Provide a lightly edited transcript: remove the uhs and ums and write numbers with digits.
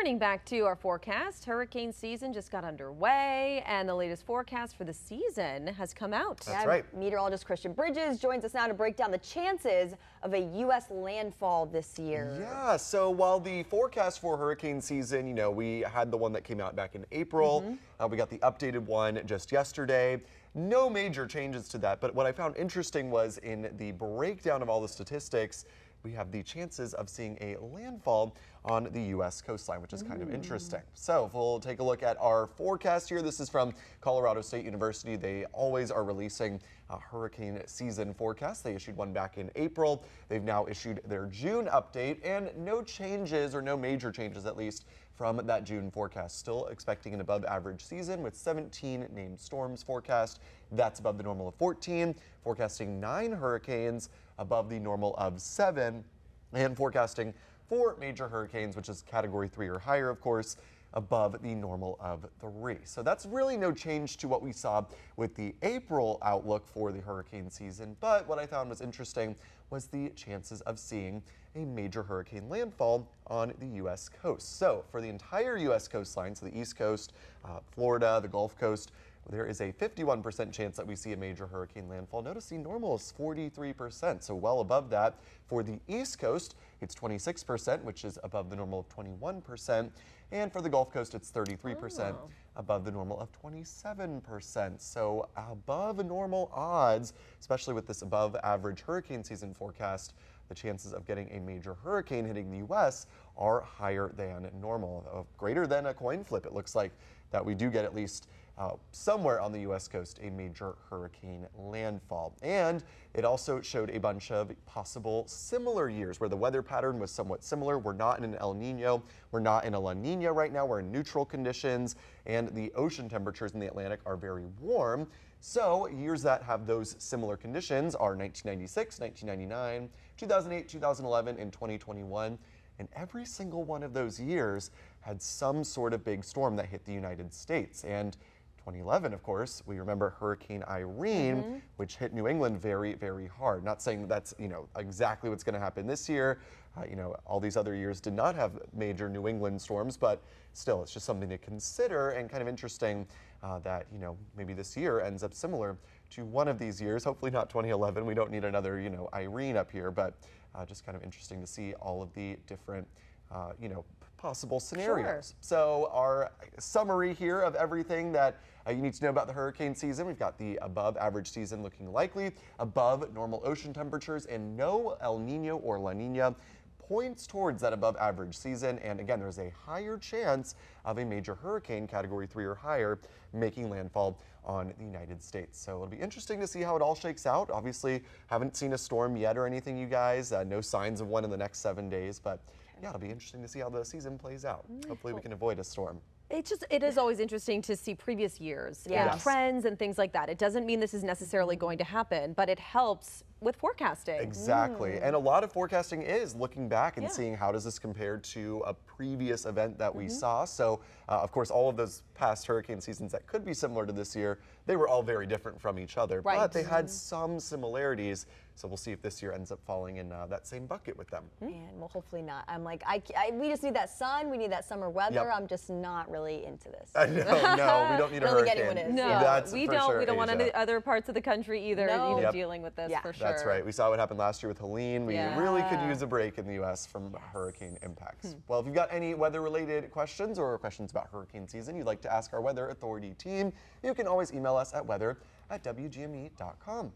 Turning back to our forecast, hurricane season just got underway and the latest forecast for the season has come out. That's right. Meteorologist Christian Bridges joins us now to break down the chances of a U.S. landfall this year. Yeah, so while the forecast for hurricane season, we had the one that came out back in April. We got the updated one just yesterday. No major changes to that, but what I found interesting was in the breakdown of all the statistics, we have the chances of seeing a landfall on the U.S. coastline, which is kind of interesting. So if we'll take a look at our forecast here. This is from Colorado State University. They always are releasing a hurricane season forecast. They issued one back in April. They've now issued their June update, and no changes, or no major changes at least, from that June forecast. Still expecting an above average season with 17 named storms forecast. That's above the normal of 14. Forecasting 9 hurricanes above the normal of 7, and forecasting 4 major hurricanes, which is category 3 or higher, of course, above the normal of 3. So that's really no change to what we saw with the April outlook for the hurricane season. But what I found was interesting was the chances of seeing a major hurricane landfall on the U.S. coast. So for the entire U.S. coastline, so the East Coast, Florida, the Gulf Coast, there is a 51% chance that we see a major hurricane landfall. Notice the normal is 43%, so well above that. For the East Coast, it's 26%, which is above the normal of 21%. And for the Gulf Coast, it's 33%, above the normal of 27%. So above normal odds, especially with this above average hurricane season forecast. The chances of getting a major hurricane hitting the U.S. are higher than normal, greater than a coin flip. It looks like that we do get at least somewhere on the U.S. coast a major hurricane landfall. And it also showed a bunch of possible similar years where the weather pattern was somewhat similar. We're not in an El Nino, we're not in a La Nina right now, we're in neutral conditions, and the ocean temperatures in the Atlantic are very warm. So years that have those similar conditions are 1996, 1999, 2008, 2011, and 2021. And every single one of those years had some sort of big storm that hit the United States. And 2011, of course, we remember Hurricane Irene, which hit New England very, very hard. Not saying that's, exactly what's going to happen this year. All these other years did not have major New England storms, but still, it's just something to consider, and kind of interesting that, maybe this year ends up similar to one of these years. Hopefully not 2011. We don't need another, Irene up here, but just kind of interesting to see all of the different, possible scenarios. Sure. So our summary here of everything that you need to know about the hurricane season. We've got the above average season looking likely, above normal ocean temperatures, and no El Nino or La Nina. Points towards that above average season. And again, there's a higher chance of a major hurricane, category 3 or higher, making landfall on the United States. So it'll be interesting to see how it all shakes out. Obviously, haven't seen a storm yet or anything, you guys. No signs of one in the next 7 days, but yeah, it'll be interesting to see how the season plays out. Hopefully we can avoid a storm. It is always interesting to see previous years and trends and things like that. It doesn't mean this is necessarily going to happen, but it helps with forecasting. Exactly. And a lot of forecasting is looking back and seeing how does this compare to a previous event that we saw. So, of course, all of those past hurricane seasons that could be similar to this year, they were all very different from each other, but they had some similarities. So we'll see if this year ends up falling in that same bucket with them. And well, hopefully not. I'm like, we just need that sun. We need that summer weather. I'm just not really into this. No, we don't need a hurricane. Anyone is. No, That's we for don't. Sure, we don't Asia. want any other parts of the country either, dealing with this for sure. That's right. We saw what happened last year with Helene. We really could use a break in the U.S. from hurricane impacts. Well, if you've got any weather-related questions or questions about hurricane season you'd like to ask our Weather Authority team, you can always email us at weather@wgme.com.